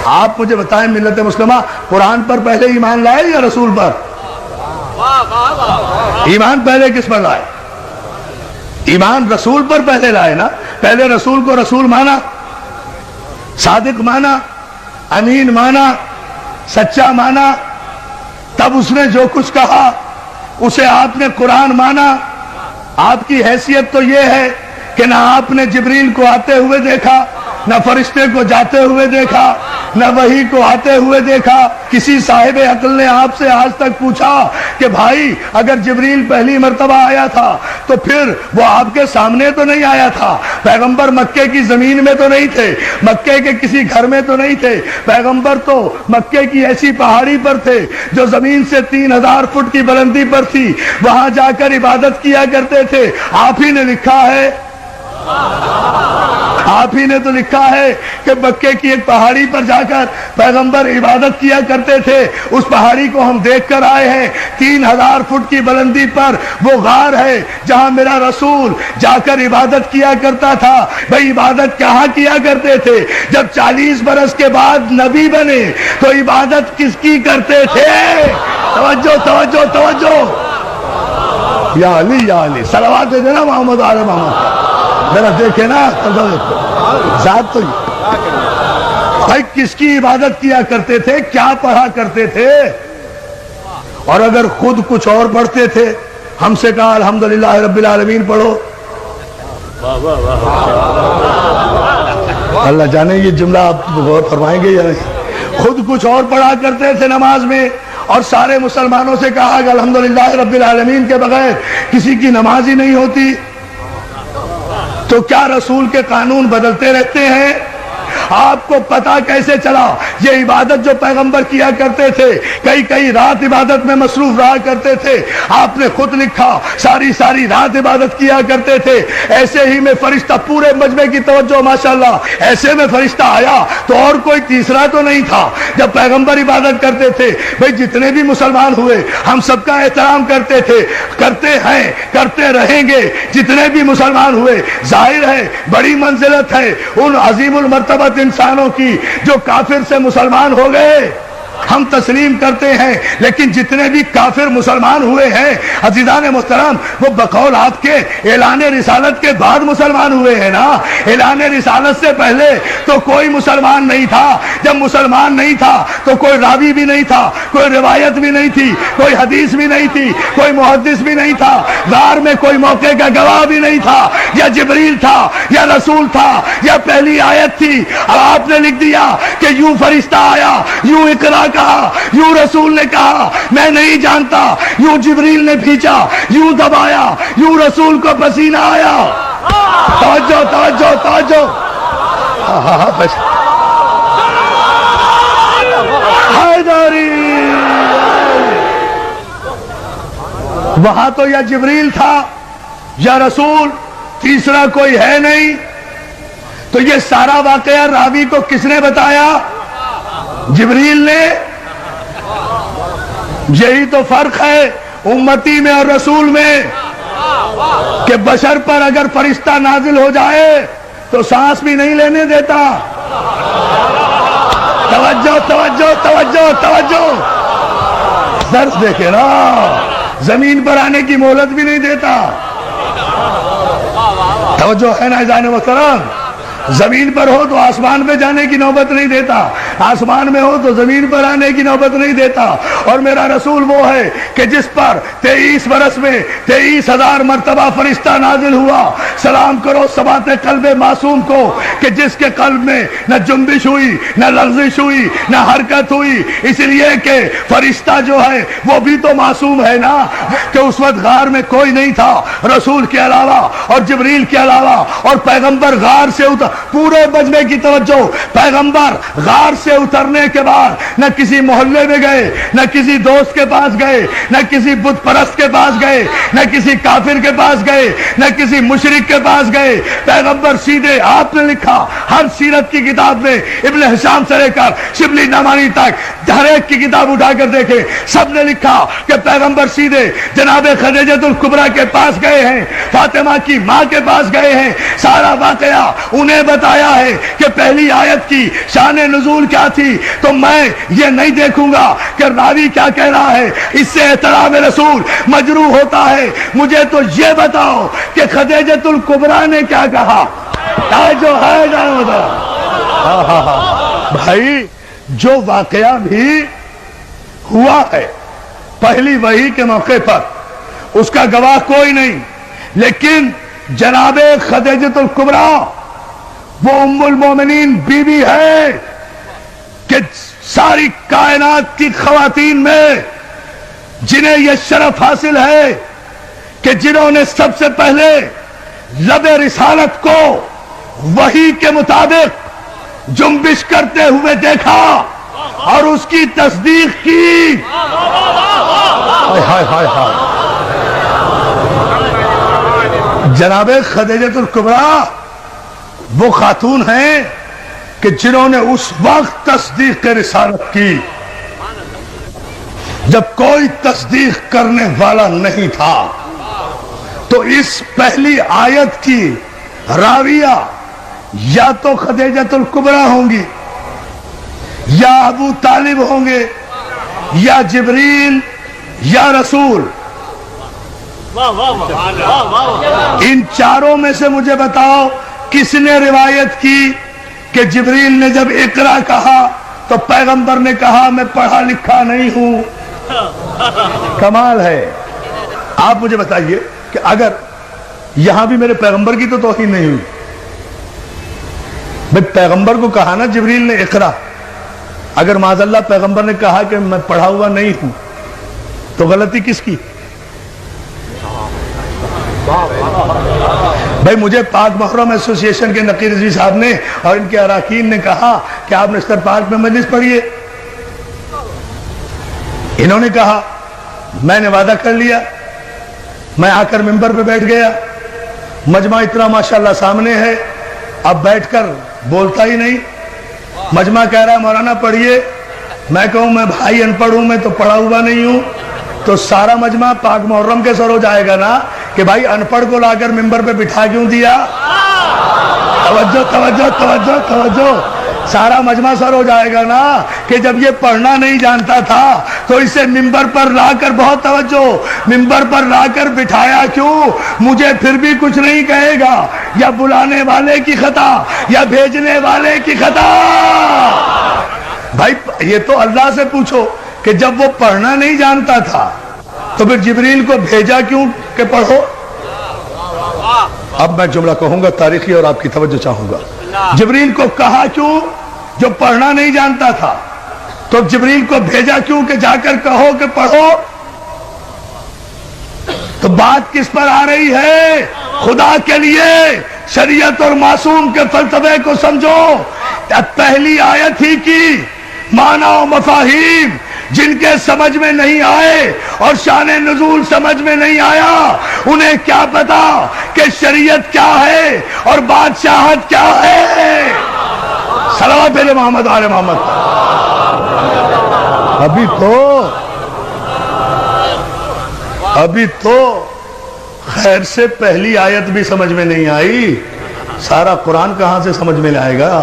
آپ مجھے بتائیں ملت مسلمہ قرآن پر پہلے ایمان لائے یا رسول پر؟ ایمان پہلے کس پر لائے؟ ایمان رسول پر پہلے لائے نا. پہلے رسول کو رسول مانا، صادق مانا، امین مانا، سچا مانا، تب اس نے جو کچھ کہا اسے آپ نے قرآن مانا. آپ کی حیثیت تو یہ ہے کہ نہ آپ نے جبریل کو آتے ہوئے دیکھا، نہ فرشتے کو جاتے ہوئے دیکھا، نہ وحی کو آتے ہوئے دیکھا. کسی صاحب عقل نے آپ سے آج تک پوچھا کہ بھائی اگر جبریل پہلی مرتبہ آیا تھا تو پھر وہ آپ کے سامنے تو نہیں آیا تھا؟ پیغمبر مکے کی زمین میں تو نہیں تھے، مکے کے کسی گھر میں تو نہیں تھے. پیغمبر تو مکے کی ایسی پہاڑی پر تھے جو زمین سے 3000 فٹ کی بلندی پر تھی، وہاں جا کر عبادت کیا کرتے تھے. آپ ہی نے لکھا ہے، آپ ہی نے تو لکھا ہے کہ مکے کی ایک پہاڑی پر جا کر پیغمبر عبادت کیا کرتے تھے. اس پہاڑی کو ہم دیکھ کر آئے ہیں، 3000 فٹ کی بلندی پر وہ غار ہے جہاں میرا رسول جا کر عبادت کیا کرتا تھا. بھئی عبادت کہاں کیا کرتے تھے؟ جب 40 برس کے بعد نبی بنے تو عبادت کس کی کرتے تھے؟ توجہ توجہ توجہ. یا علی یا علی، صلوات دے دینا محمد آل محمد. ذرا دیکھیں نا ذات تو بھائی کس کی عبادت کیا کرتے تھے، کیا پڑھا کرتے تھے؟ اور اگر خود کچھ اور پڑھتے تھے، ہم سے کہا الحمدللہ رب العالمین پڑھو. اللہ جانے یہ جملہ آپ غور فرمائیں گے یا نہیں. خود کچھ اور پڑھا کرتے تھے نماز میں، اور سارے مسلمانوں سے کہا کہ الحمدللہ رب العالمین کے بغیر کسی کی نماز ہی نہیں ہوتی. تو کیا رسول کے قانون بدلتے رہتے ہیں؟ آپ کو پتا کیسے چلا؟ یہ عبادت جو پیغمبر کیا کرتے تھے، کئی رات عبادت میں مصروف رہا کرتے تھے. آپ نے خود لکھا ساری رات عبادت کیا کرتے تھے. ایسے ہی میں فرشتہ، پورے مجمع کی توجہ ماشاءاللہ، ایسے میں فرشتہ آیا تو اور کوئی تیسرا تو نہیں تھا. جب پیغمبر عبادت کرتے تھے، بھئی جتنے بھی مسلمان ہوئے ہم سب کا احترام کرتے تھے، کرتے ہیں، کرتے رہیں گے. جتنے بھی مسلمان ہوئے، ظاہر ہے بڑی منزلت ہے ان عظیم المرتبہ انسانوں کی جو کافر سے مسلمان ہو گئے. ہم تسلیم کرتے ہیں، لیکن جتنے بھی کافر مسلمان ہوئے ہیں عزیزان محترم، وہ بقول آپ کے اعلان رسالت کے بعد مسلمان ہوئے ہیں نا. اعلان رسالت سے پہلے تو کوئی مسلمان نہیں تھا. جب مسلمان نہیں تھا تو کوئی راوی بھی نہیں تھا، کوئی روایت بھی نہیں تھی، کوئی حدیث بھی نہیں تھی، کوئی محدث بھی نہیں تھا. غار میں کوئی موقع کا گواہ بھی نہیں تھا. یا جبریل تھا یا رسول تھا یا پہلی آیت تھی. اب آپ نے لکھ دیا کہ یوں فرشتہ آیا، یوں اقرا کہا، یوں رسول نے کہا، میں نہیں جانتا. یوں جبریل نے بھیجا، یوں دبایا، یوں رسول کو پسینہ آیا. توجہ توجہ توجہ. حیدری وہاں تو یا جبریل تھا یا رسول، تیسرا کوئی ہے نہیں. تو یہ سارا واقعہ راوی کو کس نے بتایا؟ جبریل نے. یہی تو فرق ہے امتی میں اور رسول میں کہ بشر پر اگر فرشتہ نازل ہو جائے تو سانس بھی نہیں لینے دیتا. توجہ توجہ توجہ توجہ. درس دیکھے نا، زمین پر آنے کی مہلت بھی نہیں دیتا. توجہ ہے نا عزیزان محترم؟ زمین پر ہو تو آسمان پہ جانے کی نوبت نہیں دیتا، آسمان میں ہو تو زمین پر آنے کی نوبت نہیں دیتا. اور میرا رسول وہ ہے کہ جس پر 23 برس میں 23,000 مرتبہ فرشتہ نازل ہوا. سلام کرو ثبات قلب معصوم کو کہ جس کے قلب میں نہ جنبش ہوئی، نہ لغزش ہوئی، نہ حرکت ہوئی. اس لیے کہ فرشتہ جو ہے وہ بھی تو معصوم ہے نا، کہ اس وقت غار میں کوئی نہیں تھا رسول کے علاوہ اور جبریل کے علاوہ. اور پیغمبر غار سے اتر، پورے مجمع کی توجہ، پیغمبر غار سے اترنے کے بعد نہ کسی محلے میں گئے، نہ کسی دوست کے پاس گئے، نہ کسی بت پرست کے پاس گئے، نہ کسی کافر کے پاس گئے، نہ کسی مشرک کے پاس گئے. پیغمبر سیدھے، آپ نے لکھا ہر سیرت کی کتاب میں، ابن حشام سے لے کر شبلی نعمانی تک ہر ایک کی کتاب اٹھا کر دیکھے، سب نے لکھا کہ پیغمبر سیدھے جناب خدیجۃ الکبریٰ کے پاس گئے ہیں، فاطمہ کی ماں کے پاس گئے ہیں. سارا واقعہ انہیں بتایا ہے کہ پہلی آیت کی شان نزول کیا تھی تو میں یہ نہیں دیکھوں گا کہ راوی کیا کہہ رہا ہے، اس سے احترام رسول مجروح ہوتا ہے۔ مجھے تو یہ بتاؤ کہ خدیجۃ الکبریٰ نے کیا کہا، جو ہے بھائی، جو واقعہ بھی ہوا ہے پہلی وحی کے موقع پر، اس کا گواہ کوئی نہیں، لیکن جناب خدیجۃ الکبریٰ وہ ام المومنین بیوی ہے کہ ساری کائنات کی خواتین میں جنہیں یہ شرف حاصل ہے کہ جنہوں نے سب سے پہلے لب رسالت کو وحی کے مطابق جنبش کرتے ہوئے دیکھا اور اس کی تصدیق کی۔ ہائے ہائے ہائے، جناب خدیجۃ الکبریٰ وہ خاتون ہیں کہ جنہوں نے اس وقت تصدیق رسالت کی جب کوئی تصدیق کرنے والا نہیں تھا۔ تو اس پہلی آیت کی راویہ یا تو خدیجۃ الکبریٰ ہوں گی، یا ابو طالب ہوں گے، یا جبریل، یا رسول۔ ان چاروں میں سے مجھے بتاؤ کس نے روایت کی کہ جبریل نے جب اقرا کہا تو پیغمبر نے کہا میں پڑھا لکھا نہیں ہوں؟ کمال ہے۔ آپ مجھے بتائیے کہ اگر یہاں بھی میرے پیغمبر کی تو توہین نہیں ہوئی، بھئی پیغمبر کو کہا نا جبریل نے اقرا، اگر معاذ اللہ پیغمبر نے کہا کہ میں پڑھا ہوا نہیں ہوں تو غلطی کس کی؟ بھائی مجھے پاک محرم ایسوسی ایشن کے نقی رضوی صاحب نے اور ان کے اراکین نے کہا کہ آپ نشتر پارک میں مجلس پڑھیے، انہوں نے کہا، میں نے وعدہ کر لیا، میں آ کر ممبر پہ بیٹھ گیا، مجمع اتنا ماشاءاللہ سامنے ہے، اب بیٹھ کر بولتا ہی نہیں، مجمع کہہ رہا ہے مولانا پڑھیے، میں کہوں میں بھائی ان پڑھ ہوں، میں تو پڑھا ہوا نہیں ہوں، تو سارا مجمع پاک محرم کے سر ہو جائے گا نا کہ بھائی ان پڑھ کو لا کر ممبر پہ بٹھا کیوں دیا؟ توجہ توجہ توجہ توجہ، سارا مجمع سر ہو جائے گا نا کہ جب یہ پڑھنا نہیں جانتا تھا تو اسے ممبر پر لا کر، بہت توجہ، ممبر پر لا کر بٹھایا کیوں؟ مجھے پھر بھی کچھ نہیں کہے گا، یا بلانے والے کی خطا یا بھیجنے والے کی خطا۔ بھائی یہ تو اللہ سے پوچھو کہ جب وہ پڑھنا نہیں جانتا تھا تو پھر جبریل کو بھیجا کیوں کہ پڑھو؟ اب میں جملہ کہوں گا تاریخی اور آپ کی توجہ چاہوں گا، جبریل کو کہا کیوں؟ جو پڑھنا نہیں جانتا تھا، تو جبریل کو بھیجا کیوں کہ جا کر کہو کہ پڑھو؟ تو بات کس پر آ رہی ہے؟ خدا کے لیے شریعت اور معصوم کے فلسفے کو سمجھو۔ پہلی آیت ہی کی معنی و مفاہیم جن کے سمجھ میں نہیں آئے اور شان نزول سمجھ میں نہیں آیا، انہیں کیا پتا کہ شریعت کیا ہے اور بادشاہت کیا ہے؟ صلوات پھیرے محمد آل محمد۔ ابھی تو خیر سے پہلی آیت بھی سمجھ میں نہیں آئی، سارا قرآن کہاں سے سمجھ میں آئے گا؟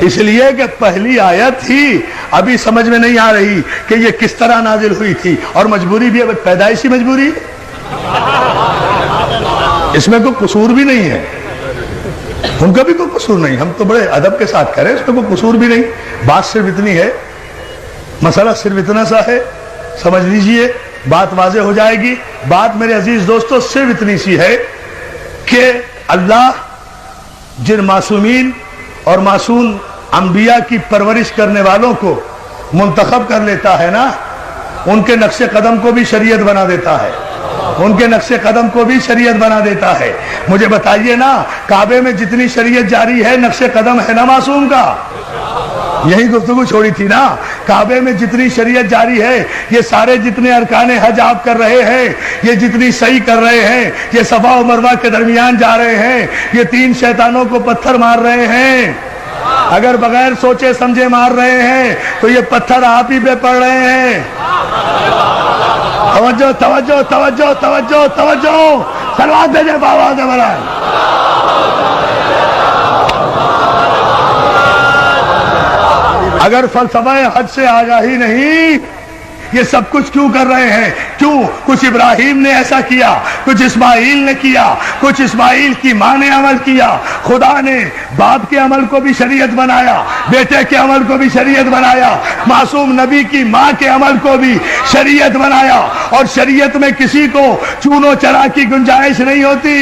اس لیے کہ پہلی آیت ہی ابھی سمجھ میں نہیں آ رہی کہ یہ کس طرح نازل ہوئی تھی، اور مجبوری بھی پیدائشی مجبوری، اس میں کوئی قصور بھی نہیں ہے، ان کا بھی کوئی قصور نہیں، ہم تو بڑے ادب کے ساتھ کریں، اس میں کوئی قصور بھی نہیں، بات صرف اتنی ہے، مسئلہ صرف اتنا سا ہے، سمجھ لیجئے، بات واضح ہو جائے گی۔ بات میرے عزیز دوستو صرف اتنی سی ہے کہ اللہ جن معصومین اور معصوم انبیاء کی پرورش کرنے والوں کو منتخب کر لیتا ہے نا، ان کے نقش قدم کو بھی شریعت بنا دیتا ہے، ان کے نقش قدم کو بھی شریعت بنا دیتا ہے۔ مجھے بتائیے نا، کعبے میں جتنی شریعت جاری ہے نقش قدم ہے نا معصوم کا؟ یہی گفتگو چھوڑی تھی نا، کعبے میں جتنی شریعت جاری ہے، یہ سارے جتنے ارکان حج آپ کر رہے ہیں، یہ جتنی سعی کر رہے ہیں، یہ صفا و مروہ کے درمیان جا رہے ہیں، یہ 3 شیطانوں کو پتھر مار رہے ہیں، اگر بغیر سوچے سمجھے مار رہے ہیں تو یہ پتھر آپ ہی پہ پڑ رہے ہیں۔ توجہ توجہ توجہ توجہ توجہ، صلوات بھیجے بابا دے برائے۔ اگر فلسفہ حج سے آگاہی نہیں، یہ سب کچھ کیوں کر رہے ہیں؟ کیوں؟ کچھ ابراہیم نے ایسا کیا، کچھ اسماعیل نے کیا، کچھ اسماعیل کی ماں نے عمل کیا۔ خدا نے باپ کے عمل کو بھی شریعت بنایا، بیٹے کے عمل کو بھی شریعت بنایا، معصوم نبی کی ماں کے عمل کو بھی شریعت بنایا۔ اور شریعت میں کسی کو چونو چرا کی گنجائش نہیں ہوتی،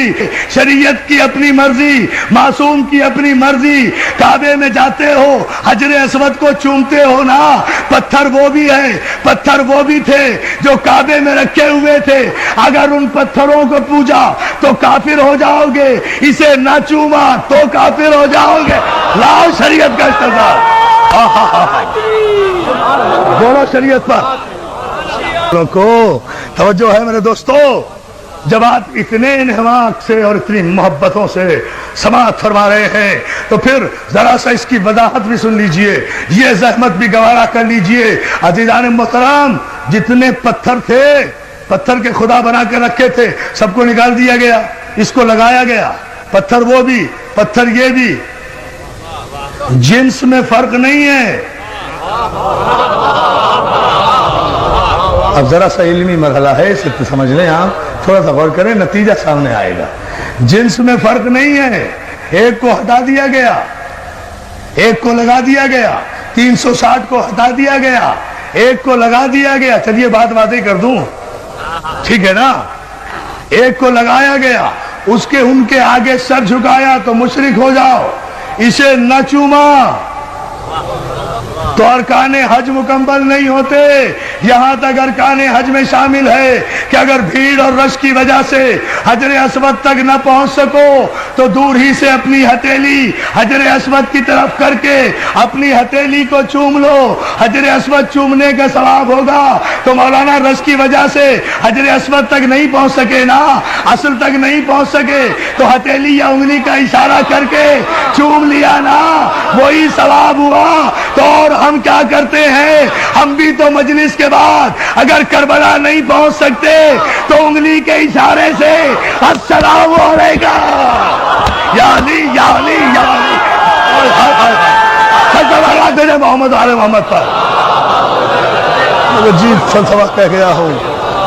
شریعت کی اپنی مرضی، معصوم کی اپنی مرضی۔ کعبے میں جاتے ہو، حجر اسود کو چومتے ہو نا، پتھر وہ بھی ہے، پتھر وہ بھی تھے جو کعبے میں رکھے ہوئے تھے۔ اگر ان پتھروں کو پوجا تو کافر ہو جاؤ گے، اسے نہ چوما تو کافر ہو جاؤ گے۔ لاؤ شریعت کا استعمال، بولو شریعت پر کو توجہ ہے میرے دوستو۔ جب آپ اتنے انہماک سے اور اتنی محبتوں سے سماعت فرما رہے ہیں تو پھر ذرا سا اس کی وضاحت بھی سن لیجئے، یہ زحمت بھی گوارا کر لیجئے۔ عزیزان محترم، جتنے پتھر تھے، پتھر کے خدا بنا کے رکھے تھے، سب کو نکال دیا گیا، اس کو لگایا گیا۔ پتھر وہ بھی، پتھر یہ بھی، جنس میں فرق نہیں ہے۔ اب ذرا سا علمی مرحلہ ہے، اسے تو سمجھ لیں، آپ تھوڑا سا غور کریں، نتیجہ سامنے آئے گا۔ جنس میں فرق نہیں ہے، ایک کو ہٹا دیا گیا، ایک کو لگا دیا گیا، 360 کو ہٹا دیا گیا، ایک کو لگا دیا گیا۔ چلیے بات واضح کر دوں، ٹھیک ہے نا؟ ایک کو لگایا گیا، اس کے ان کے آگے سر جھکایا تو مشرک ہو جاؤ، اسے نہ چوما تو ارکان حج مکمل نہیں ہوتے۔ یہاں تک ارکان حج میں شامل ہے کہ اگر بھیڑ اور رش کی وجہ سے حجر اسود تک نہ پہنچ سکو تو دور ہی سے اپنی ہتھیلی حجر اسود کی طرف کر کے اپنی ہتھیلی کو چوم لو، حجر اسود چومنے کا ثواب ہوگا۔ تو مولانا رش کی وجہ سے حجر اسود تک نہیں پہنچ سکے نا، اصل تک نہیں پہنچ سکے تو ہتھیلی یا انگلی کا اشارہ کر کے چوم لیا نا، وہی ثواب ہوا۔ تو اور ہم کیا کرتے ہیں؟ ہم بھی تو مجلس کے بعد اگر کربلا نہیں پہنچ سکتے تو انگلی کے اشارے سے السلام علیکم یا علی یا علی یا علی، تیرے محمد آل محمد پر عجیب فلسفہ کہہ گیا ہوں،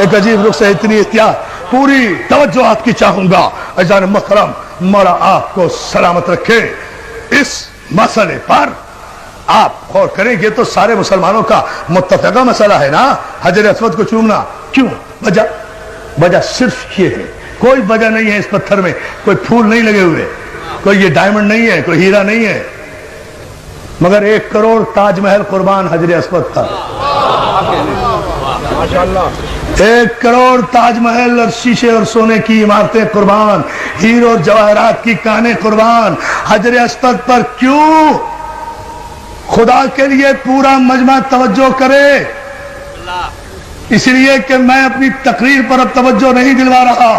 ایک عجیب رخ سے اتنی احتیاط، پوری توجہ آپ کی چاہوں گا۔ عزیزان محترم، مولا آپ کو سلامت رکھے۔ اس مسئلے پر آپ غور کریں، یہ تو سارے مسلمانوں کا متفقہ مسئلہ ہے نا، حجر اسود کو چومنا۔ کیوں؟ وجہ صرف یہ ہے، کوئی وجہ نہیں ہے اس پتھر میں، کوئی پھول نہیں لگے ہوئے، کوئی یہ ڈائمنڈ نہیں ہے، کوئی ہیرا نہیں ہے، مگر 1 کروڑ تاج محل قربان حجر اسود کا۔ 1 کروڑ تاج محل اور شیشے اور سونے کی عمارتیں قربان، ہیرے اور جواہرات کی کانیں قربان حجر اسود پر۔ کیوں؟ خدا کے لیے پورا مجمع توجہ کرے، اس لیے کہ میں اپنی تقریر پر اب توجہ نہیں دلوا رہا،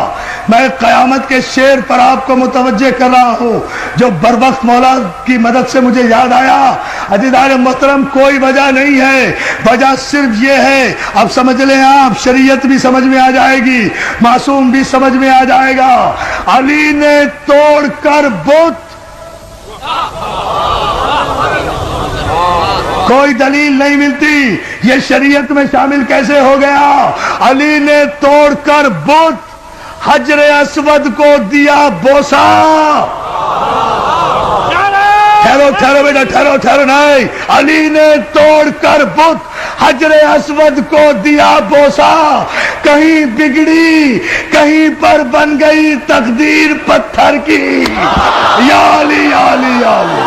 میں قیامت کے شعر پر آپ کو متوجہ کر رہا ہوں جو بر وقت مولا کی مدد سے مجھے یاد آیا۔ عزیزان محترم، کوئی وجہ نہیں ہے، وجہ صرف یہ ہے، اب سمجھ لیں آپ، شریعت بھی سمجھ میں آ جائے گی، معصوم بھی سمجھ میں آ جائے گا۔ علی نے توڑ کر بت، کوئی دلیل نہیں ملتی، یہ شریعت میں شامل کیسے ہو گیا؟ علی نے توڑ کر بت حجر اسود کو دیا بوسا۔ ٹھہرو بیٹا، ٹھہرو نہیں، علی نے توڑ کر بت حجر اسود کو دیا بوسا، کہیں بگڑی کہیں پر بن گئی تقدیر پتھر کی۔ یا علی یا علی یا علی،